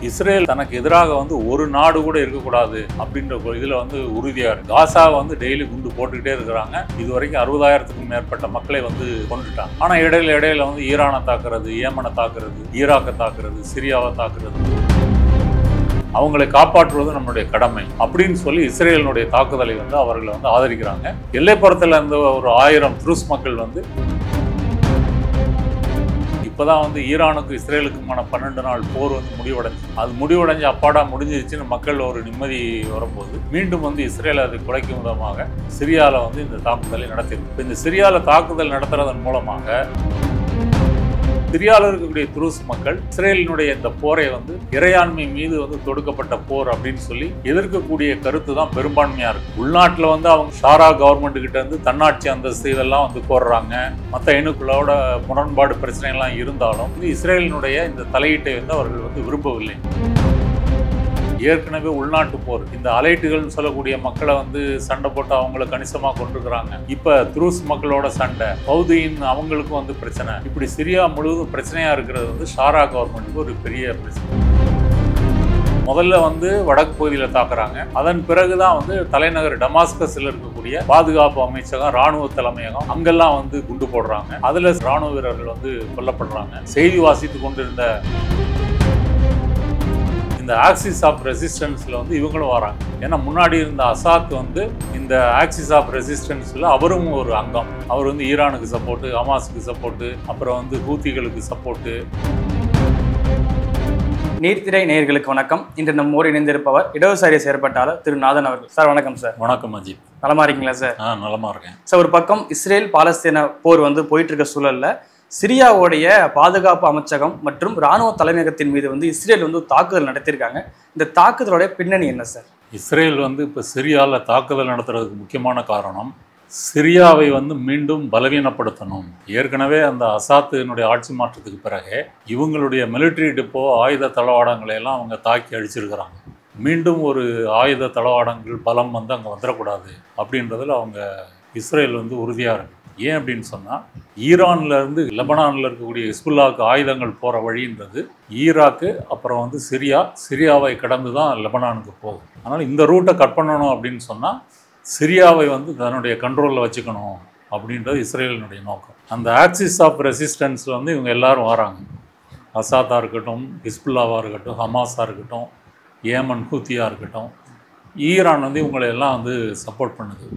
Israel தனக்கு எதிராக வந்து ஒரு நாடு கூட இருக்கக்கூடாது அப்படின்ற இதுல வந்து உறுதியா இருக்கு. காசாவை வந்து டெய்லி குண்டு போட்டுக்கிட்டே இருக்கிறாங்க. இது வரைக்கும் 60,000க்கும் மேற்பட்ட மக்களை வந்து கொண்டுட்டாங்க. ஆனா இடையில வந்து ஈரானை தாக்குறது, ஏமனை தாக்குறது, ஈராக்கை தாக்குறது, சிரியாவை தாக்குறது, அவங்களை காப்பாற்றுவது நம்மளுடைய கடமை அப்படின்னு சொல்லி இஸ்ரேலினுடைய தாக்குதலை வந்து அவர்களை வந்து ஆதரிக்கிறாங்க. எல்லைப்புறத்துல இருந்த ஒரு 1000 துருஸ் மக்கள் வந்து இப்போதான் வந்து ஈரானுக்கு இஸ்ரேலுக்குமான 12 நாள் போர் வந்து முடிவடைஞ்சு, அது முடிவடைஞ்சு அப்பாடா முடிஞ்சிருச்சுன்னு மக்கள் ஒரு நிம்மதி வரும்போது மீண்டும் வந்து இஸ்ரேல் அதை குலைக்கும் விதமாக சிரியாவில் வந்து இந்த தாக்குதலை நடத்திருக்கு. இந்த சிரியாவில் தாக்குதல் நடத்துறதன் மூலமாக சிரியாவில் இருக்கக்கூடிய துருஸ் மக்கள் இஸ்ரேலினுடைய இந்த போரை வந்து இறையாண்மை மீது வந்து தொடுக்கப்பட்ட போர் அப்படின்னு சொல்லி எதிர்க்கக்கூடிய கருத்து தான் பெரும்பான்மையா இருக்கு. உள்நாட்டில் வந்து அவங்க ஷாரா கவர்மெண்ட் கிட்ட இருந்து தன்னாட்சி அந்தஸ்து இதெல்லாம் வந்து கோர்றாங்க. மற்ற இணுக்களோட முரண்பாடு பிரச்சனை எல்லாம் இருந்தாலும் இஸ்ரேலினுடைய இந்த தலையீட்டை வந்து அவர்கள் வந்து விரும்பவில்லை. ஏற்கனவே உள்நாட்டு போர், இந்த அலைட்டுகள்னு சொல்லக்கூடிய மக்களை வந்து சண்டை போட்டு அவங்கள கணிசமா கொண்டிருக்கிறாங்க. இப்ப துருஸ் மக்களோட சண்டை, பௌதியின் அவங்களுக்கும் வந்து பிரச்சனை. இப்படி சிரியா முழுவதும் பிரச்சனையா இருக்கிறது வந்து ஷாரா கவர்மெண்ட்டுக்கு ஒரு பெரிய பிரச்சனை. முதல்ல வந்து வடக்கு பகுதியில் தாக்குறாங்க. அதன் பிறகுதான் வந்து தலைநகர் டமாஸ்கஸ்ல இருக்கக்கூடிய பாதுகாப்பு அமைச்சகம், ராணுவ தலைமையகம் அங்கெல்லாம் வந்து குண்டு போடுறாங்க. அதுல ராணுவ வீரர்கள் வந்து கொல்லப்படுறாங்க. செய்தி வாசித்து கொண்டிருந்த இந்த ஆக்சிஸ் ஆஃப் ரெசிஸ்டன்ஸ்ல வந்து இவங்களும் வராங்க. ஏன்னா முன்னாடி இருந்த அசாத் வந்து இந்த ஆக்சிஸ் ஆஃப் ரெசிஸ்டன்ஸ்ல அவரும் ஒரு அங்கம். அவர் வந்து ஈரானுக்கு சப்போர்ட்டு, ஹமாஸுக்கு சப்போர்ட்டு, அப்புறம் வந்து ஹூத்திகளுக்கு சப்போர்ட்டு. நீர்த்திரை நேயர்களுக்கு வணக்கம். இன்று நம்மோடு இணைந்திருப்பவர் இடதுசாரி செயற்பட்டாளர் திரு நாதன் அவர்கள். சார் வணக்கம் சார். வணக்கம் அஜித். நலமா இருக்கீங்களா சார்? நலமா இருக்கேன் சார். ஒரு பக்கம் இஸ்ரேல் பாலஸ்தீன போர் வந்து போயிட்டு இருக்க சூழல்ல சிரியாவுடைய பாதுகாப்பு அமைச்சகம் மற்றும் இராணுவ தலைமையகத்தின் மீது வந்து இஸ்ரேல் வந்து தாக்குதல் நடத்தியிருக்காங்க. இந்த தாக்குதலுடைய பின்னணி என்ன சார்? இஸ்ரேல் வந்து இப்போ சிரியாவில் தாக்குதல் நடத்துறதுக்கு முக்கியமான காரணம் சிரியாவை வந்து மீண்டும் பலவீனப்படுத்தணும். ஏற்கனவே அந்த அசாத்தினுடைய ஆட்சி மாற்றத்துக்கு பிறகு இவங்களுடைய மிலிட்ரி டிப்போ, ஆயுத தளவாடங்களை எல்லாம் அவங்க தாக்கி அழிச்சிருக்கிறாங்க. மீண்டும் ஒரு ஆயுத தளவாடங்கள் பலம் வந்து அங்கே வந்துடக்கூடாது அப்படின்றதுல அவங்க இஸ்ரேல் வந்து உறுதியாக இருக்கு. ஏன் அப்படின்னு சொன்னால், ஈரான்லேருந்து லெபனானில் இருக்கக்கூடிய ஹிஸ்புல்லாவுக்கு ஆயுதங்கள் போகிற வழின்றது ஈராக்கு, அப்புறம் வந்து சிரியாவை கடந்து தான் லெபனானுக்கு போகும். அதனால் இந்த ரூட்டை கட் பண்ணணும் அப்படின்னு சொன்னால் சிரியாவை வந்து தன்னுடைய கண்ட்ரோலில் வச்சுக்கணும் அப்படின்றது இஸ்ரேலினுடைய நோக்கம். அந்த ஆக்சிஸ் ஆஃப் ரெசிஸ்டன்ஸில் வந்து இவங்க எல்லாரும் வராங்க. அசாத்தாக இருக்கட்டும், ஹிஸ்புல்லாவாக இருக்கட்டும், ஹமாஸாக இருக்கட்டும், ஏமன் ஹூத்தியாக இருக்கட்டும், ஈரான் வந்து இவங்களை எல்லாம் வந்து சப்போர்ட் பண்ணுது.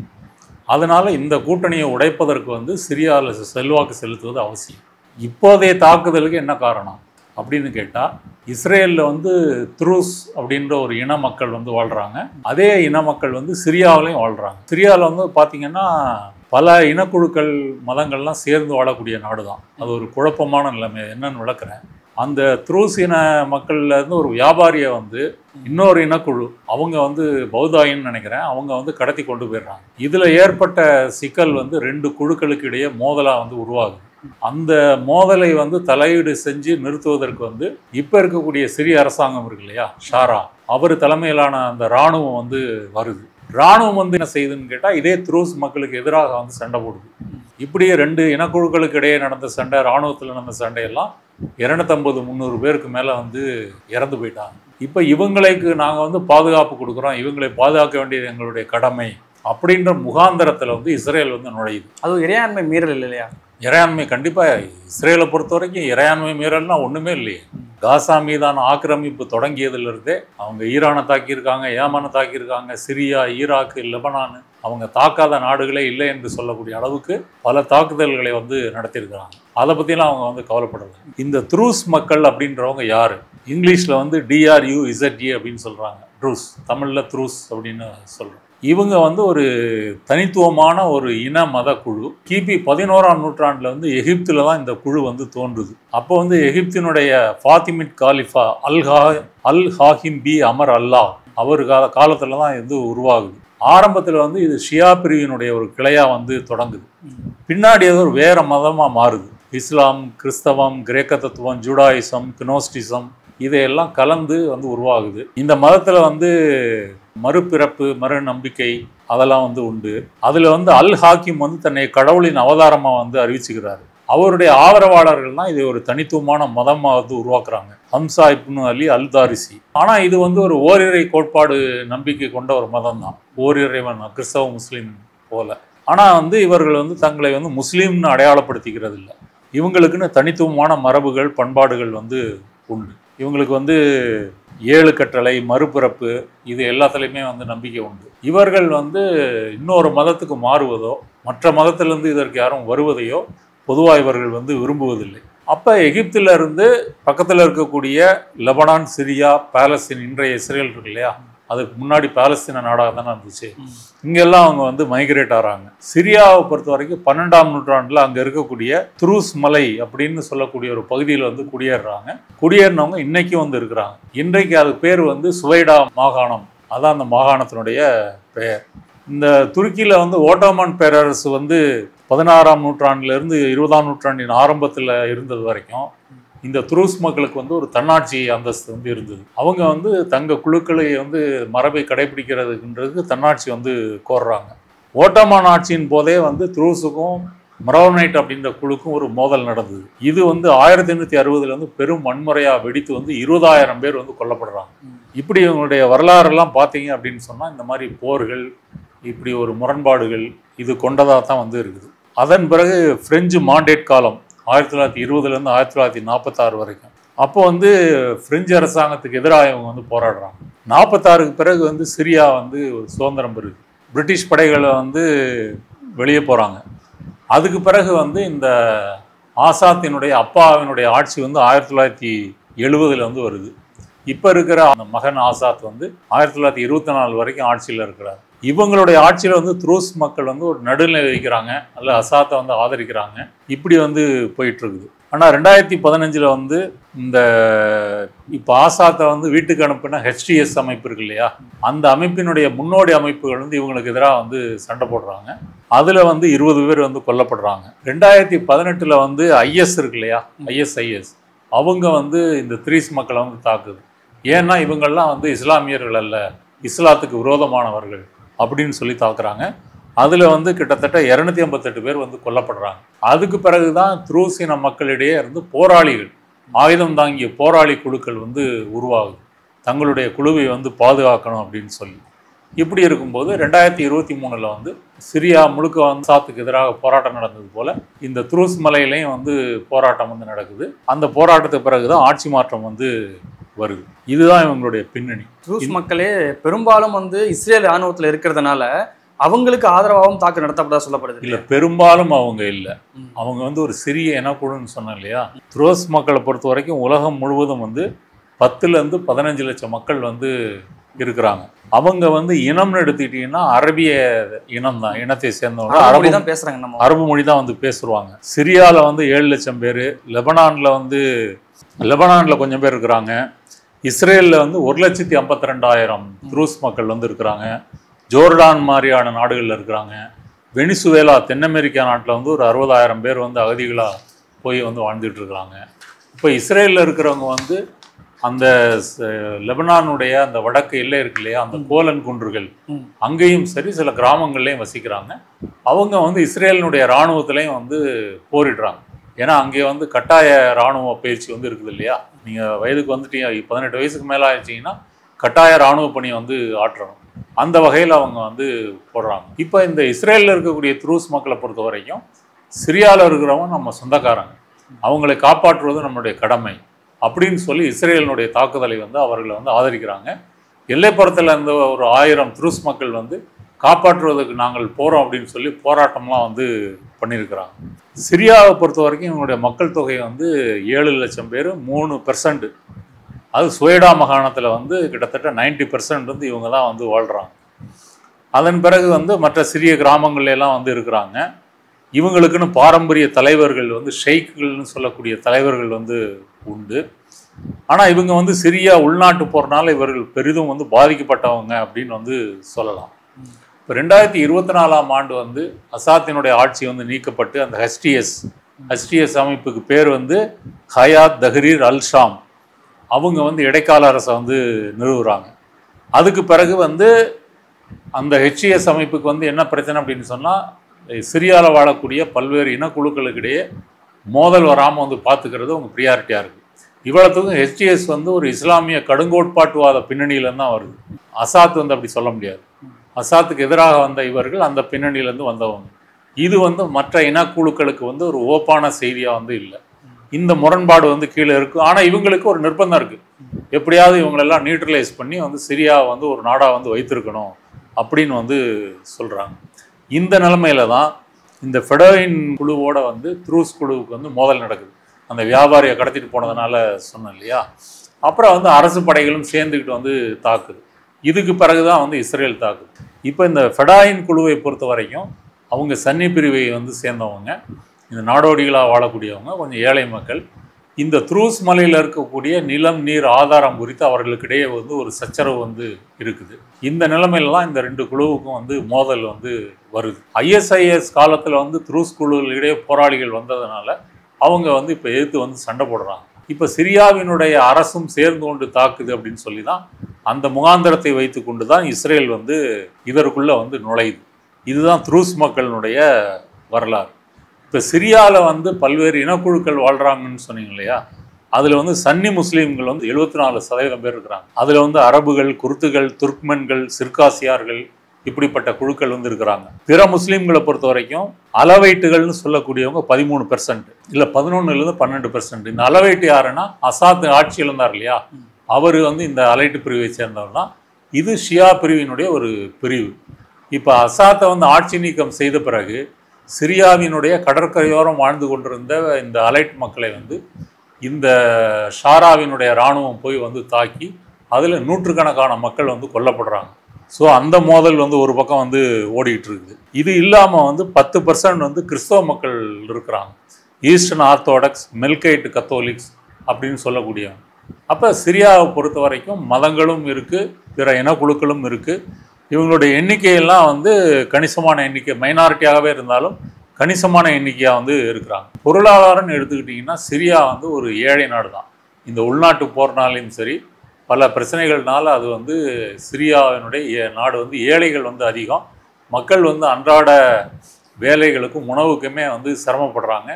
அதனால் இந்த கூட்டணியை உடைப்பதற்கு வந்து சிரியாவில் செல்வாக்கு செலுத்துவது அவசியம். இப்போதைய தாக்குதலுக்கு என்ன காரணம் அப்படின்னு கேட்டால், இஸ்ரேலில் வந்து துருஸ் அப்படின்ற ஒரு இன மக்கள் வந்து வாழ்கிறாங்க. அதே இன மக்கள் வந்து சிரியாவிலையும் வாழ்கிறாங்க. சிரியாவில் வந்து பார்த்திங்கன்னா பல இனக்குழுக்கள், மதங்கள்லாம் சேர்ந்து வாழக்கூடிய நாடு தான். அது ஒரு குழப்பமான நிலைமை. என்னன்னு விளக்குறேன். அந்த துருஸ் இன மக்கள்லேருந்து ஒரு வியாபாரியை வந்து இன்னொரு இனக்குழு, அவங்க வந்து பௌதாயின்னு நினைக்கிறேன், அவங்க வந்து கடத்தி கொண்டு போயிடுறாங்க. இதில் ஏற்பட்ட சிக்கல் வந்து 2 குழுக்களுக்கு இடையே மோதலாக வந்து உருவாகுது. அந்த மோதலை வந்து தலையீடு செஞ்சு நிறுத்துவதற்கு வந்து இப்போ இருக்கக்கூடிய சிரிய அரசாங்கம் இருக்கு இல்லையா, ஷாரா, அவர் தலைமையிலான அந்த இராணுவம் வந்து வருது. இராணுவம் வந்து என்ன செய்யுதுன்னு கேட்டால், இதே துருஸ் மக்களுக்கு எதிராக வந்து சண்டை போடுது. இப்படியே 2 இனக்குழுக்களுக்கு இடையே நடந்த சண்டை, இராணுவத்தில் நடந்த சண்டையெல்லாம் 250-300 பேருக்கு மேலே வந்து இறந்து போயிட்டாங்க. இப்போ இவங்களுக்கு நாங்கள் வந்து பாதுகாப்பு கொடுக்குறோம், இவங்களை பாதுகாக்க வேண்டியது எங்களுடைய கடமை அப்படின்ற முகாந்தரத்தில் வந்து இஸ்ரேல் வந்து நுழையுது. அது இறையாண்மை மீறல் இல்லையா? இறையாண்மை கண்டிப்பாக இஸ்ரேலை பொறுத்த வரைக்கும் இறையாண்மை மீறல்னா ஒன்றுமே இல்லையே. காசா மீதான ஆக்கிரமிப்பு தொடங்கியதுலேருந்தே அவங்க ஈரானை தாக்கியிருக்காங்க, ஏமனை தாக்கியிருக்காங்க, சிரியா, ஈராக்கு, லெபனான், அவங்க தாக்காத நாடுகளே இல்லை என்று சொல்லக்கூடிய அளவுக்கு பல தாக்குதல்களை வந்து நடத்தியிருக்கிறாங்க. அதை பற்றிலாம் அவங்க வந்து கவலைப்படலை. இந்த துருஸ் மக்கள் அப்படின்றவங்க யார்? இங்கிலீஷில் வந்து DRUZE அப்படின்னு சொல்கிறாங்க. ட்ரூஸ், தமிழில் த்ரூஸ் அப்படின்னு சொல்கிறோம். இவங்க வந்து ஒரு தனித்துவமான ஒரு இன மத குழு. கிபி 11ஆம் நூற்றாண்டில் வந்து எகிப்தில் தான் இந்த குழு வந்து தோன்றுது. அப்போ வந்து எகிப்தினுடைய ஃபாத்திமிட் காலிஃபா அல் ஹாஹிம் பி அமர் அல்லாஹ் அவர் காலத்தில் தான் இது உருவாகுது. ஆரம்பத்தில் வந்து இது ஷியா பிரிவினுடைய ஒரு கிளையாக வந்து தொடங்குது. பின்னாடி அது ஒரு வேறு மதமாக மாறுது. இஸ்லாம், கிறிஸ்தவம், கிரேக்க தத்துவம், ஜூடாயிசம், கினோஸ்டிசம் இதையெல்லாம் கலந்து வந்து உருவாகுது. இந்த மதத்தில் வந்து மறுபிறப்பு, மறு நம்பிக்கை அதெல்லாம் வந்து உண்டு. அதில் வந்து அல் ஹாக்கிம் வந்து தன்னை கடவுளின் அவதாரமாக வந்து அறிவிச்சுக்கிறாரு. அவருடைய ஆதரவாளர்கள் தான் இதை ஒரு தனித்துவமான மதமாக வந்து உருவாக்குறாங்க. ஹம்சா இப்னு அலி அல் தாரிசி. ஆனால் இது வந்து ஒரு ஓரிரை கோட்பாடு நம்பிக்கை கொண்ட ஒரு மதம் தான், ஓரிறைவன் கிறிஸ்தவ முஸ்லீம் போல. ஆனால் வந்து இவர்கள் வந்து தங்களை வந்து முஸ்லீம்னு அடையாளப்படுத்திக்கிறது இல்லை. இவங்களுக்குன்னு தனித்துவமான மரபுகள் பண்பாடுகள் வந்து உண்டு. இவங்களுக்கு வந்து 7 கட்டளை, மறுபிறப்பு, இது எல்லாத்துலேயுமே வந்து நம்பிக்கை உண்டு. இவர்கள் வந்து இன்னொரு மதத்துக்கு மாறுவதோ மற்ற மதத்திலிருந்து இதற்கு யாரும் வருவதையோ பொதுவாக இவர்கள் வந்து விரும்புவதில்லை. அப்போ எகிப்தில் இருந்து பக்கத்தில் இருக்கக்கூடிய லெபனான், சிரியா, பாலஸ்தீன், இன்றைய இஸ்ரேல் இருக்கு இல்லையா, அதுக்கு முன்னாடி பாலஸ்தீன நாடாக தானே இருந்துச்சு. இங்கெல்லாம் அவங்க வந்து மைக்ரேட் ஆகிறாங்க. சிரியாவை பொறுத்த வரைக்கும் 12ஆம் நூற்றாண்டில் அங்கே இருக்கக்கூடிய துருஸ் மலை அப்படின்னு சொல்லக்கூடிய ஒரு பகுதியில் வந்து குடியேறுறாங்க. குடியேறினவங்க இன்னைக்கும் வந்து இருக்கிறாங்க. இன்றைக்கு அது பேர் வந்து சுவைடா மாகாணம், அதான் அந்த மாகாணத்தினுடைய பெயர். இந்த துருக்கியில் வந்து ஓட்டோமன் பேரரசு வந்து 16ஆம் நூற்றாண்டிலிருந்து 20ஆம் நூற்றாண்டின் ஆரம்பத்தில் இருந்தது வரைக்கும் இந்த துருஸ் மக்களுக்கு வந்து ஒரு தன்னாட்சி அந்தஸ்து வந்து இருந்தது. அவங்க வந்து தங்க குழுக்களை வந்து மரபை கடைபிடிக்கிறதுன்றது தன்னாட்சி வந்து கோர்றாங்க. ஓட்டோமன் ஆட்சியின் போதே வந்து துருஸுக்கும் மரோனைட் அப்படின்ற குழுக்கும் ஒரு மோதல் நடந்தது. இது வந்து 1860 வந்து பெரும் வன்முறையாக வெடித்து வந்து 20,000 பேர் வந்து கொல்லப்படுறாங்க. இப்படி இவங்களுடைய வரலாறெல்லாம் பார்த்தீங்க அப்படின்னு சொன்னால் இந்த மாதிரி போர்கள், இப்படி ஒரு முரண்பாடுகள் இது கொண்டதாக தான் வந்து இருக்குது. அதன் பிறகு பிரெஞ்சு மாண்டேட் காலம் 1920 1946 வரைக்கும். அப்போ வந்து பிரெஞ்சு அரசாங்கத்துக்கு எதிராக இவங்க வந்து போராடுறாங்க. 46க்கு பிறகு வந்து சிரியா வந்து சுதந்திரம் பெறுது. பிரிட்டிஷ் படைகளை வந்து வெளியே போகிறாங்க. அதுக்கு பிறகு வந்து இந்த ஆசாத்தினுடைய அப்பாவினுடைய ஆட்சி வந்து 1970 வந்து வருது. இப்போ இருக்கிற அந்த மகன் ஆசாத் வந்து 1924 வரைக்கும் ஆட்சியில் இருக்கிறார். இவங்களுடைய ஆட்சியில் வந்து துருஸ் மக்கள் வந்து ஒரு நடுநிலை வைக்கிறாங்க, அல்ல அசாத்தை வந்து ஆதரிக்கிறாங்க. இப்படி வந்து போயிட்டு இருக்குது. ஆனால் 2015 வந்து இந்த இப்போ ஆசாத்தை வந்து வீட்டுக்கு அனுப்பின HTS அமைப்பு இருக்கு இல்லையா, அந்த அமைப்பினுடைய முன்னோடி அமைப்புகள் வந்து இவங்களுக்கு எதிராக வந்து சண்டை போடுறாங்க. அதில் வந்து 20 பேர் வந்து கொல்லப்படுறாங்க. 2018 வந்து IS இருக்கு இல்லையா, ISIS, அவங்க வந்து இந்த துருஸ் மக்களை வந்து தாக்குது. ஏன்னா இவங்கள்லாம் வந்து இஸ்லாமியர்கள் அல்ல, இஸ்லாத்துக்கு விரோதமானவர்கள் அப்படின்னு சொல்லி தாக்குறாங்க. அதில் வந்து கிட்டத்தட்ட 258 பேர் வந்து கொல்லப்படுறாங்க. அதுக்கு பிறகு தான் துருசின மக்களிடையே இருந்து போராளிகள், ஆயுதம் தாங்கிய போராளி குழுக்கள் வந்து உருவாகுது, தங்களுடைய குழுவை வந்து பாதுகாக்கணும் அப்படின்னு சொல்லி. இப்படி இருக்கும்போது 2023 வந்து சிரியா முழுக்க வந்து அசாத்துக்கு எதிராக போராட்டம் நடந்தது போல இந்த துருஸ் மலையிலையும் வந்து போராட்டம் வந்து நடக்குது. அந்த போராட்டத்துக்கு பிறகுதான் ஆட்சி மாற்றம் வந்து வருது. இதுதான் இவங்களுடைய பின்னணி. துருஸ் மக்களே பெரும்பாலும் வந்து இஸ்ரேல் ராணுவத்தில் இருக்கிறதுனால அவங்களுக்கு ஆதரவாகவும் தாக்கு நடத்தப்பட்டதா சொல்லப்படுது. இல்லை, பெரும்பாலும் அவங்க இல்லை. அவங்க வந்து ஒரு சிறிய இனக்குழுன்னு சொன்னேன் இல்லையா. துருஸ் மக்களை பொறுத்த வரைக்கும் உலகம் முழுவதும் வந்து 10 to 15 லட்சம் மக்கள் வந்து இருக்கிறாங்க. அவங்க வந்து இனம்னு எடுத்துக்கிட்டீங்கன்னா அரபிய இனம் தான், இனத்தை சேர்ந்தவங்க அரபு தான் பேசுறாங்க. நம்ம அரபு மொழி தான் வந்து பேசுவாங்க. சிரியாவில் வந்து 7 லட்சம் பேர், லெபனானில் கொஞ்சம் பேர் இருக்கிறாங்க. இஸ்ரேலில் வந்து 1,52,000 துருஸ் மக்கள் வந்து இருக்கிறாங்க. ஜோர்டான் மாதிரியான நாடுகளில் இருக்கிறாங்க. வெனிசுவேலா, தென் அமெரிக்கா நாட்டில் வந்து ஒரு 60,000 பேர் வந்து அகதிகளாக போய் வந்து வாழ்ந்துட்டு இருக்கிறாங்க. இப்போ இஸ்ரேலில் இருக்கிறவங்க வந்து அந்த லெபனானுடைய அந்த வடக்கு எல்லை இருக்கு இல்லையா, அந்த கோலன் குன்றுகள், அங்கேயும் சரி சில கிராமங்கள்லையும் வசிக்கிறாங்க. அவங்க வந்து இஸ்ரேலினுடைய இராணுவத்திலையும் வந்து போரிடுறாங்க. ஏன்னா அங்கே வந்து கட்டாய இராணுவ பயிற்சி வந்து இருக்குது இல்லையா. நீங்கள் வயதுக்கு வந்துட்டீங்க, 18 வயசுக்கு மேலே ஆயிடுச்சிங்கன்னா கட்டாய இராணுவ பணி வந்து ஆற்றணும். அந்த வகையில் அவங்க வந்து போடுறாங்க. இப்போ இந்த இஸ்ரேலில் இருக்கக்கூடிய துருஸ் மக்களை பொறுத்த வரைக்கும் சிரியாவில் இருக்கிறவங்க நம்ம சொந்தக்காரங்க, அவங்களை காப்பாற்றுவது நம்மளுடைய கடமை அப்படின்னு சொல்லி இஸ்ரேலினுடைய தாக்குதலை வந்து அவர்களை வந்து ஆதரிக்கிறாங்க. எல்லைப்புறத்தில் இருந்த ஒரு 1000 துருஸ் மக்கள் வந்து காப்பாற்றுவதற்கு நாங்கள் போகிறோம் அப்படின்னு சொல்லி போராட்டம்லாம் வந்து பண்ணியிருக்கிறாங்க. சிரியாவை பொறுத்த வரைக்கும் இவங்களுடைய மக்கள் தொகை வந்து 7 லட்சம் பேர், 3%. அது சுவேடா மாகாணத்தில் வந்து கிட்டத்தட்ட 90% வந்து இவங்க தான் வந்து வாழ்கிறாங்க. அதன் பிறகு வந்து மற்ற சிறிய கிராமங்கள்லாம் வந்து இருக்கிறாங்க. இவங்களுக்குன்னு பாரம்பரிய தலைவர்கள் வந்து ஷெய்க்குகள்னு சொல்லக்கூடிய தலைவர்கள் வந்து உண்டு. ஆனால் இவங்க வந்து சிரியா உள்நாட்டு போகிறனால இவர்கள் பெரிதும் வந்து பாதிக்கப்பட்டவங்க அப்படின்னு வந்து சொல்லலாம். இப்போ 2024ஆம் ஆண்டு வந்து அசாத்தினுடைய ஆட்சி வந்து நீக்கப்பட்டு அந்த HTS அமைப்புக்கு பேர் வந்து ஹயாத் தஹ்ரீர் அல் ஷாம், அவங்க வந்து இடைக்கால அரசை வந்து நிறுவுறாங்க. அதுக்கு பிறகு வந்து அந்த HTS அமைப்புக்கு வந்து என்ன பிரச்சனை அப்படின்னு சொன்னால், சிரியாவில் வாழக்கூடிய பல்வேறு இனக்குழுக்களுக்கிடையே மோதல் வராமல் வந்து பார்த்துக்கிறது அவங்க ப்ரியாரிட்டியாக இருக்குது. இவ்வளவுக்கும் ஹெச்டிஎஸ் வந்து ஒரு இஸ்லாமிய கடுங்கோட்பாட்டுவாத பின்னணியிலேருந்து தான் வருது. அசாத் வந்து அப்படி சொல்ல முடியாது. அசாத்துக்கு எதிராக வந்த இவர்கள் அந்த பின்னணியிலேருந்து வந்தவங்க. இது வந்து மற்ற இனக்குழுக்களுக்கு வந்து ஒரு ஓப்பான செய்தியாக வந்து இல்லை. இந்த முரண்பாடு வந்து கீழே இருக்குது. ஆனால் இவங்களுக்கு ஒரு நிர்பந்தம் இருக்குது, எப்படியாவது இவங்களெல்லாம் நியூட்ரலைஸ் பண்ணி வந்து சிரியாவை வந்து ஒரு நாடாக வந்து வைத்திருக்கணும் அப்படின்னு வந்து சொல்கிறாங்க. இந்த நிலைமையில தான் இந்த ஃபெடோயின் குழுவோட வந்து த்ரூஸ் குழுவுக்கு வந்து மோதல் நடக்குது. அந்த வியாபாரியை கடத்திட்டு போனதுனால சொன்னேன் இல்லையா. அப்புறம் வந்து அரசு படைகளும் சேர்ந்துக்கிட்டு வந்து தாக்குது. இதுக்கு பிறகு தான் வந்து இஸ்ரேல் தாக்குது. இப்போ இந்த ஃபெடாயின் குழுவை பொறுத்த வரைக்கும் அவங்க சன்னி பிரிவை வந்து சேர்ந்தவங்க, இந்த நாடோடிகளாக வாழக்கூடியவங்க, கொஞ்சம் ஏழை மக்கள். இந்த த்ரூஸ் மலையில் இருக்கக்கூடிய நிலம் நீர் ஆதாரம் குறித்து அவர்களுக்கிடையே வந்து ஒரு சச்சரவு வந்து இருக்குது. இந்த நிலைமையில தான் இந்த ரெண்டு குழுவுக்கும் வந்து மோதல் வந்து வருது. ஐஎஸ்ஐஎஸ் காலத்தில் வந்து த்ரூஸ் குழுவிடையே போராளிகள் வந்ததுனால அவங்க வந்து இப்போ எதிர்த்து வந்து சண்டை போடுறாங்க. இப்போ சிரியாவினுடைய அரசும் சேர்ந்து கொண்டு தாக்குது அப்படின்னு சொல்லி தான் அந்த முகாந்திரத்தை வைத்து கொண்டு தான் இஸ்ரேல் வந்து இதற்குள்ளே வந்து நுழையுது. இதுதான் த்ரூஸ் மக்களினுடைய வரலாறு. இப்போ சிரியாவில் வந்து பல்வேறு இனக்குழுக்கள் வாழ்கிறாங்கன்னு சொன்னீங்க இல்லையா. அதில் வந்து சன்னி முஸ்லீம்கள் வந்து 74% பேர் இருக்கிறாங்க. அதில் வந்து அரபுகள், குர்துகள், துர்க்மென்கள், சிர்காசியார்கள் இப்படிப்பட்ட குழுக்கள் வந்து இருக்கிறாங்க. பிற முஸ்லீம்களை பொறுத்த வரைக்கும் அலவைட்டுகள்னு சொல்லக்கூடியவங்க 13%, இல்லை 11% 12%. இந்த அலவைட்டு யாருன்னா அசாத் ஆட்சியில் இருந்தார் இல்லையா, அவர் வந்து இந்த அலைட்டு பிரிவை சேர்ந்தவர் தான். இது ஷியா பிரிவினுடைய ஒரு பிரிவு. இப்போ அசாத்தை வந்து ஆட்சி நீக்கம் செய்த பிறகு சிரியாவினுடைய கடற்கரையோரம் வாழ்ந்து கொண்டிருந்த இந்த அலைட் மக்களை வந்து இந்த ஷாராவினுடைய இராணுவம் போய் வந்து தாக்கி அதில் நூற்றுக்கணக்கான மக்கள் வந்து கொல்லப்படுறாங்க. ஸோ அந்த மோதல் வந்து ஒரு பக்கம் வந்து ஓடிக்கிட்டு இருக்குது. இது இல்லாமல் வந்து 10% வந்து கிறிஸ்தவ மக்கள் இருக்கிறாங்க, ஈஸ்டர்ன் ஆர்த்தோடாக்ஸ், மெல்கைட் கத்தோலிக்ஸ் அப்படின்னு சொல்லக்கூடியவங்க. அப்போ சிரியாவை பொறுத்த வரைக்கும் மதங்களும் இருக்குது, பிற இனக்குழுக்களும் இருக்குது. இவங்களுடைய எண்ணிக்கையெல்லாம் வந்து கணிசமான எண்ணிக்கை, மைனாரிட்டியாகவே இருந்தாலும் கணிசமான எண்ணிக்கையாக வந்து இருக்கிறாங்க. பொருளாதாரம்னு எடுத்துக்கிட்டிங்கன்னா சிரியா வந்து ஒரு ஏழை நாடு தான். இந்த உள்நாட்டு போர்னாலையும் சரி, பல பிரச்சனைகள்னால அது வந்து சிரியாவினுடைய நாடு வந்து ஏழைகள் வந்து அதிகம். மக்கள் வந்து அன்றாட வேலைகளுக்கும் உணவுக்குமே வந்து சிரமப்படுறாங்க.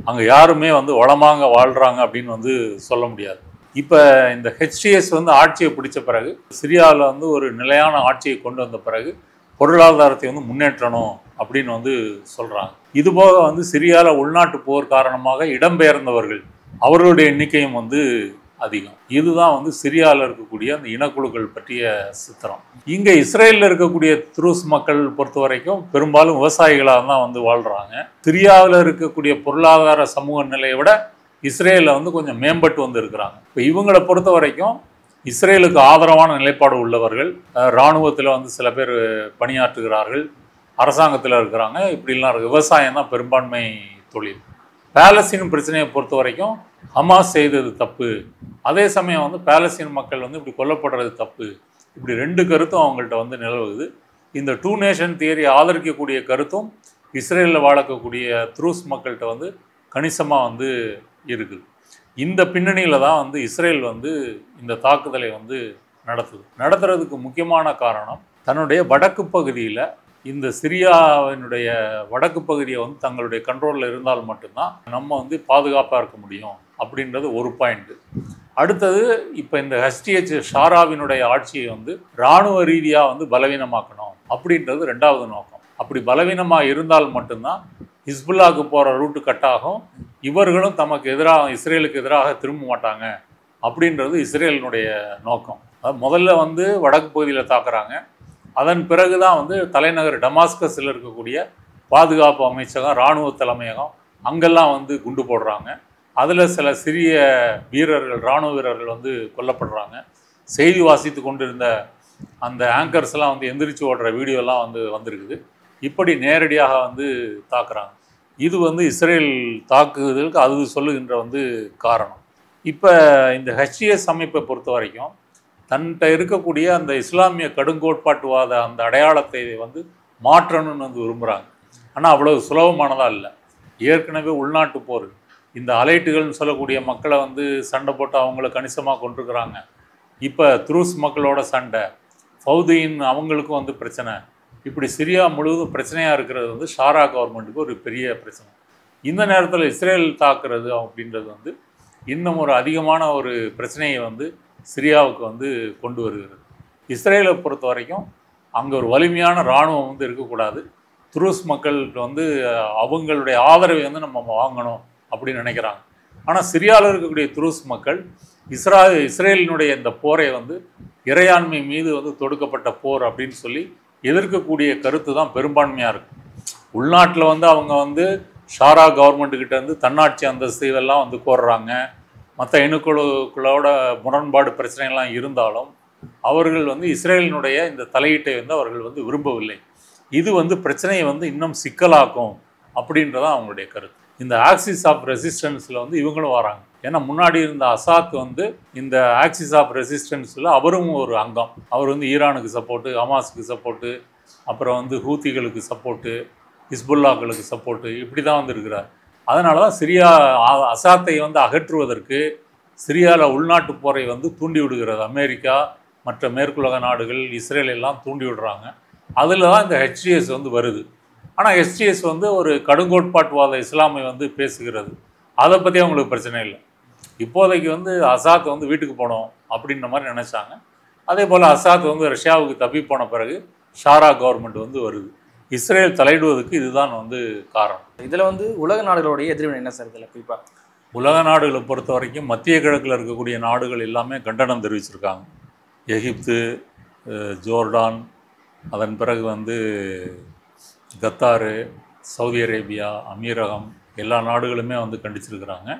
அங்கே யாருமே வந்து வளமாக வாழ்கிறாங்க அப்படின்னு வந்து சொல்ல முடியாது. இப்போ இந்த ஹெச்டிஎஸ் வந்து ஆட்சியை பிடிச்ச பிறகு, சிரியாவில் வந்து ஒரு நிலையான ஆட்சியை கொண்டு வந்த பிறகு பொருளாதாரத்தை வந்து முன்னேற்றணும் அப்படின்னு வந்து சொல்கிறாங்க. இதுபோக வந்து சிரியாவில் உள்நாட்டு போர் காரணமாக இடம்பெயர்ந்தவர்கள் அவர்களுடைய எண்ணிக்கையும் வந்து அதிகம். இதுதான் வந்து சிரியாவில் இருக்கக்கூடிய அந்த இனக்குழுக்கள் பற்றிய சித்திரம். இங்கே இஸ்ரேலில் இருக்கக்கூடிய த்ரூஸ் மக்கள் பொறுத்த வரைக்கும் பெரும்பாலும் விவசாயிகளாக தான் வந்து வாழ்கிறாங்க. சிரியாவில் இருக்கக்கூடிய பொருளாதார சமூக நிலையை விட இஸ்ரேலில் வந்து கொஞ்சம் மேம்பட்டு வந்து இருக்கிறாங்க. இப்போ இவங்களை பொறுத்த வரைக்கும் இஸ்ரேலுக்கு ஆதரவான நிலைப்பாடு உள்ளவர்கள், இராணுவத்தில் வந்து சில பேர் பணியாற்றுகிறார்கள், அரசாங்கத்தில் இருக்கிறாங்க, இப்படிலாம் இருக்குது. விவசாயம் தான் பெரும்பான்மை தொழில். பாலஸ்தீன் பிரச்சனையை பொறுத்த வரைக்கும் ஹமாஸ் செய்தது தப்பு, அதே சமயம் வந்து பாலஸ்தீன் மக்கள் வந்து இப்படி கொல்லப்படுறது தப்பு, இப்படி ரெண்டு கருத்தும் அவங்கள்ட்ட வந்து நிலவுது. இந்த 2 நேஷன் தியரி ஆதரிக்கக்கூடிய கருத்தும் இஸ்ரேலில் வாழக்கூடிய த்ரூஸ் மக்கள்கிட்ட வந்து கணிசமாக வந்து இருக்குது. இந்த பின்னணியில் தான் வந்து இஸ்ரேல் வந்து இந்த தாக்குதலை வந்து நடத்துறதுக்கு முக்கியமான காரணம், தன்னுடைய வடக்கு பகுதியில் இந்த சிரியாவினுடைய வடக்கு பகுதியை வந்து தங்களுடைய கண்ட்ரோலில் இருந்தால் மட்டும்தான் நம்ம வந்து பாதுகாப்பாக இருக்க முடியும் அப்படின்றது ஒரு பாயிண்ட்டு. அடுத்தது, இப்போ இந்த ஹெச்டிஎச் ஷாராவினுடைய ஆட்சியை வந்து இராணுவ ரீதியாக வந்து பலவீனமாக்கணும் அப்படின்றது 2வது நோக்கம். அப்படி பலவீனமாக இருந்தால் மட்டும்தான் ஹிஸ்புல்லாவுக்கு போகிற ரூட்டு கட்டாகும், இவர்களும் தமக்கு எதிராக இஸ்ரேலுக்கு எதிராக திரும்ப மாட்டாங்க அப்படின்றது இஸ்ரேலினுடைய நோக்கம். அது முதல்ல வந்து வடக்கு பகுதியில் தாக்குறாங்க, அதன் பிறகு தான் வந்து தலைநகர் டமாஸ்கஸில் இருக்கக்கூடிய பாதுகாப்பு அமைச்சகம், இராணுவ தலைமையகம் அங்கெல்லாம் வந்து குண்டு போடுறாங்க. அதில் சில சிறிய வீரர்கள், இராணுவ வீரர்கள் வந்து கொல்லப்படுறாங்க. செய்தி வாசித்து கொண்டிருந்த அந்த ஆங்கர்ஸ்லாம் வந்து எந்திரிச்சு ஓடுற வீடியோலாம் வந்து வந்திருக்குது. இப்படி நேரடியாக வந்து தாக்குறாங்க. இது வந்து இஸ்ரேல் தாக்குதலுக்கு அது சொல்லுகின்ற வந்து காரணம். இப்போ இந்த ஹெச்டிஎஸ் அமைப்பை பொறுத்த வரைக்கும் தன்கிட்ட இருக்கக்கூடிய அந்த இஸ்லாமிய கடுங்கோட்பாட்டுவாத அந்த அடையாளத்தை வந்து மாற்றணும்னு வந்து விரும்புகிறாங்க. ஆனால் அவ்வளவு சுலபமானதாக இல்லை. ஏற்கனவே உள்நாட்டு போர், இந்த அலைட்டுகள்னு சொல்லக்கூடிய மக்களை வந்து சண்டை போட்டு அவங்கள கணிசமாக கொண்டிருக்கிறாங்க. இப்போ த்ரூஸ் மக்களோட சண்டை, ஃபவுதியின் அவங்களுக்கும் வந்து பிரச்சனை. இப்படி சிரியா முழுவதும் பிரச்சனையாக இருக்கிறது வந்து ஷாரா கவர்மெண்ட்டுக்கு ஒரு பெரிய பிரச்சனை. இந்த நேரத்தில் இஸ்ரேல் தாக்குறது அப்படின்றது வந்து இன்னும் ஒரு அதிகமான ஒரு பிரச்சனையை வந்து சிரியாவுக்கு வந்து கொண்டு வருகிறது. இஸ்ரேலை பொறுத்த வரைக்கும் அங்கே ஒரு வலிமையான இராணுவம் வந்து இருக்கக்கூடாது. துருஸ் மக்கள் வந்து அவங்களுடைய ஆதரவை வந்து நம்ம வாங்கணும் அப்படின்னு நினைக்கிறாங்க. ஆனால் சிரியாவில் இருக்கக்கூடிய துருஸ் மக்கள் இஸ்ரேலினுடைய இந்த போரை வந்து இறையாண்மை மீது வந்து தொடுக்கப்பட்ட போர் அப்படின்னு சொல்லி எதிர்க்கக்கூடிய கருத்து தான் பெரும்பான்மையாக இருக்குது. உள்நாட்டில் வந்து அவங்க வந்து ஷாரா கவர்மெண்ட்டுக்கிட்ட இருந்து தன்னாட்சி அந்தஸ்து இதெல்லாம் வந்து கோர்றாங்க. மற்ற இனக்குழுக்களோட முரண்பாடு பிரச்சனைகள்லாம் இருந்தாலும் அவர்கள் வந்து இஸ்ரேலினுடைய இந்த தலையீட்டை வந்து அவர்கள் வந்து விரும்பவில்லை. இது வந்து பிரச்சனையை வந்து இன்னும் சிக்கலாக்கும் அப்படின்றதான் அவங்களுடைய கருத்து. இந்த ஆக்சிஸ் ஆஃப் ரெசிஸ்டன்ஸில் வந்து இவங்களும் வராங்க. ஏன்னா முன்னாடி இருந்த அசாத் வந்து இந்த ஆக்சிஸ் ஆஃப் ரெசிஸ்டன்ஸில் அவரும் ஒரு அங்கம். அவர் வந்து ஈரானுக்கு சப்போர்ட்டு, ஹமாஸுக்கு சப்போர்ட்டு, அப்புறம் வந்து ஹூத்திகளுக்கு சப்போர்ட்டு, ஹிஸ்புல்லாக்களுக்கு சப்போர்ட்டு, இப்படி தான் வந்து இருக்கிறார். அதனால தான் சிரியா அசாத்தை வந்து அகற்றுவதற்கு சிரியாவில் உள்நாட்டு போரை வந்து தூண்டி விடுகிறது அமெரிக்கா, மற்ற மேற்குலக நாடுகள், இஸ்ரேல் எல்லாம் தூண்டி விடுறாங்க. அதில் தான் இந்த HTS வந்து வருது. ஆனால் HTS வந்து ஒரு கடுங்கோட்பாட்டுவாத இஸ்லாமை வந்து பேசுகிறது. அதை பற்றி அவங்களுக்கு பிரச்சனை இல்லை. இப்போதைக்கு வந்து அசாத் வந்து வீட்டுக்கு போனோம் அப்படின்ற மாதிரி நினச்சாங்க. அதே போல் அசாத் வந்து ரஷ்யாவுக்கு தப்பி போன பிறகு ஷாரா கவர்மெண்ட் வந்து வருது. இஸ்ரேல் தலையிடுவதற்கு இதுதான் வந்து காரணம். இதில் வந்து உலக நாடுகளுடைய எதிர்வினை என்ன சார்? இதில் குறிப்பாக உலக நாடுகளை பொறுத்த வரைக்கும் மத்திய கிழக்கில் இருக்கக்கூடிய நாடுகள் எல்லாமே கண்டனம் தெரிவிச்சிருக்காங்க. எகிப்து, ஜோர்டான், அதன் பிறகு வந்து கத்தாரு, சவுதி அரேபியா, அமீரகம், எல்லா நாடுகளுமே வந்து கண்டிச்சிருக்கிறாங்க.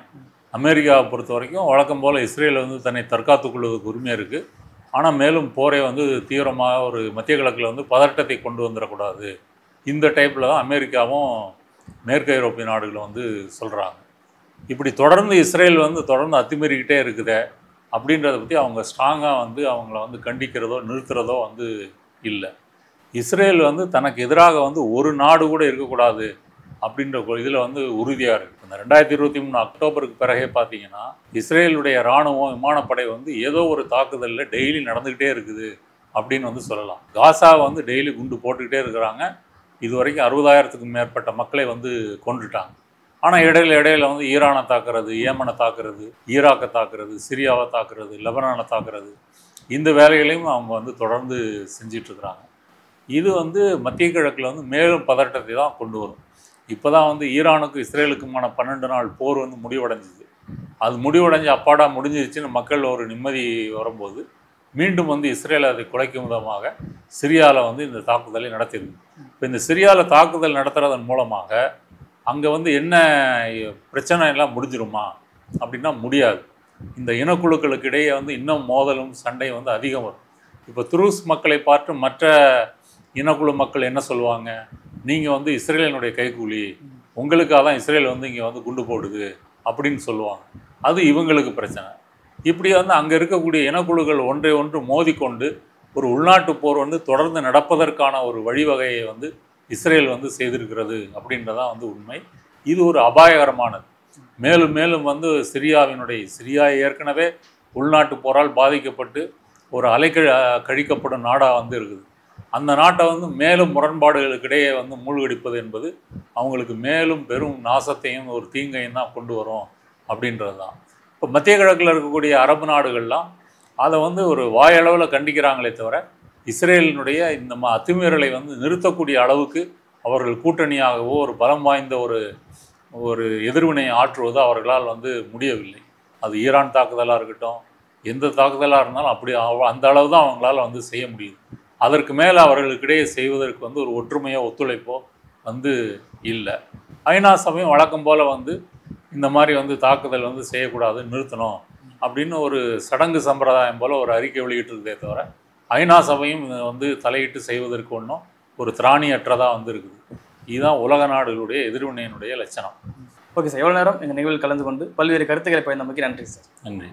அமெரிக்காவை பொறுத்த வரைக்கும் வழக்கம் போல் இஸ்ரேல் வந்து தன்னை தற்காத்துக் கொள்வதற்கு உரிமை இருக்குது. ஆனால் மேலும் போரை வந்து தீவிரமாக ஒரு மத்திய கிழக்கில் வந்து பதட்டத்தை கொண்டு வந்துடக்கூடாது. இந்த டைப்பில் தான் அமெரிக்காவும் மேற்கு ஐரோப்பிய நாடுகளும் வந்து சொல்கிறாங்க. இப்படி தொடர்ந்து இஸ்ரேல் வந்து தொடர்ந்து அத்துமீறிக்கிட்டே இருக்குதே அப்படின்றத பற்றி அவங்க ஸ்ட்ராங்காக வந்து அவங்கள வந்து கண்டிக்கிறதோ நிறுத்துறதோ வந்து இல்லை. இஸ்ரேல் வந்து தனக்கு எதிராக வந்து ஒரு நாடு கூட இருக்கக்கூடாது அப்படின்ற இதில் வந்து உறுதியாக இருக்குது. இந்த 2023 அக்டோபருக்கு பிறகே பார்த்தீங்கன்னா இஸ்ரேலுடைய இராணுவம், விமானப்படை வந்து ஏதோ ஒரு தாக்குதலில் டெய்லி நடந்துக்கிட்டே இருக்குது அப்படின்னு வந்து சொல்லலாம். காசாவை வந்து டெய்லி குண்டு போட்டுக்கிட்டே இருக்கிறாங்க. இது வரைக்கும் 60,000க்கும் மேற்பட்ட மக்களை வந்து கொண்டுட்டாங்க. ஆனால் இடையில வந்து ஈரானை தாக்குறது, ஏமனை தாக்குறது, ஈராக்கை தாக்குறது, சிரியாவை தாக்குறது, லெபனானை தாக்குறது, இந்த வேலைகளையும் அவங்க வந்து தொடர்ந்து செஞ்சிட்ருக்கிறாங்க. இது வந்து மத்திய கிழக்கில் வந்து மேலும் பதட்டத்தை தான் கொண்டு வரும். இப்போ தான் வந்து ஈரானுக்கும் இஸ்ரேலுக்குமான 12 நாள் போர் வந்து முடிவடைஞ்சிது. அது முடிவடைஞ்சு அப்பாடா முடிஞ்சிருச்சுன்னு மக்கள் ஒரு நிம்மதி வரும்போது மீண்டும் வந்து இஸ்ரேல் அதை குலைக்கும் விதமாக சிரியாவில் வந்து இந்த தாக்குதலை நடத்திருக்கு. இப்போ இந்த சிரியாவில் தாக்குதல் நடத்துறதன் மூலமாக அங்கே வந்து என்ன பிரச்சனை எல்லாம் முடிஞ்சிருமா அப்படின்னா முடியாது. இந்த இனக்குழுக்களுக்கு இடையே வந்து இன்னும் மோதலும் சண்டையும் வந்து அதிகம் வரும். இப்போ துருஸ் மக்களை பார்த்து மற்ற இனக்குழு மக்கள் என்ன சொல்லுவாங்க? நீங்கள் வந்து இஸ்ரேலினுடைய கைக்கூலி, உங்களுக்காக தான் இஸ்ரேல் வந்து இங்கே வந்து குண்டு போடுது அப்படின்னு சொல்லுவாங்க. அது இவங்களுக்கு பிரச்சனை. இப்படி வந்து அங்கே இருக்கக்கூடிய இனக்குழுக்கள் ஒன்றை ஒன்று மோதிக்கொண்டு ஒரு உள்நாட்டு போர் வந்து தொடர்ந்து நடப்பதற்கான ஒரு வழிவகையை வந்து இஸ்ரேல் வந்து செய்திருக்கிறது அப்படின்றதான் வந்து உண்மை. இது ஒரு அபாயகரமானது. மேலும் மேலும் வந்து சிரியா ஏற்கனவே உள்நாட்டு போரால் பாதிக்கப்பட்டு ஒரு கழிக்கப்படும் நாடாக வந்து இருக்குது. அந்த நாட்டை வந்து மேலும் முரண்பாடுகளுக்கிடையே வந்து மூழ்கடிப்பது என்பது அவங்களுக்கு மேலும் பெரும் நாசத்தையும் ஒரு தீங்கையும் தான் கொண்டு வரும் அப்படின்றது தான். இப்போ மத்திய கிழக்கில் இருக்கக்கூடிய அரபு நாடுகள்லாம் அதை வந்து ஒரு வாயளவில் கண்டிக்கிறாங்களே தவிர இஸ்ரேலினுடைய இந்த அத்துமீறலை வந்து நிறுத்தக்கூடிய அளவுக்கு அவர்கள் கூட்டணியாகவோ ஒரு பலம் வாய்ந்த ஒரு எதிர்வினை ஆற்றுவதோ அவர்களால் வந்து முடியவில்லை. அது ஈரான் தாக்குதலாக இருக்கட்டும், எந்த தாக்குதலாக இருந்தாலும் அப்படி அந்த அளவு தான் அவங்களால வந்து செய்ய முடியுது. அதற்கு மேலே அவர்களுக்கிடையே செய்வதற்கு வந்து ஒரு ஒற்றுமையோ ஒத்துழைப்போ வந்து இல்லை. ஐநா சபையும் வழக்கம் போல் வந்து இந்த மாதிரி வந்து தாக்குதல் வந்து செய்யக்கூடாது, நிறுத்தணும் அப்படின்னு ஒரு சடங்கு சம்பிரதாயம் போல் ஒரு அறிக்கை வெளியிட்டிருக்கதே தவிர ஐநா சபையும் வந்து தலையிட்டு செய்வதற்கு ஒன்றும் ஒரு திராணியற்றதாக வந்து இருக்குது. இதுதான் உலக நாடுகளுடைய எதிர்வினையினுடைய லட்சணம். ஓகே சார், எவ்வளோ நேரம் எங்கள் நிகழ்வில் கலந்து கொண்டு பல்வேறு கருத்துக்களை பயந்தமைக்கு நன்றி சார். நன்றி.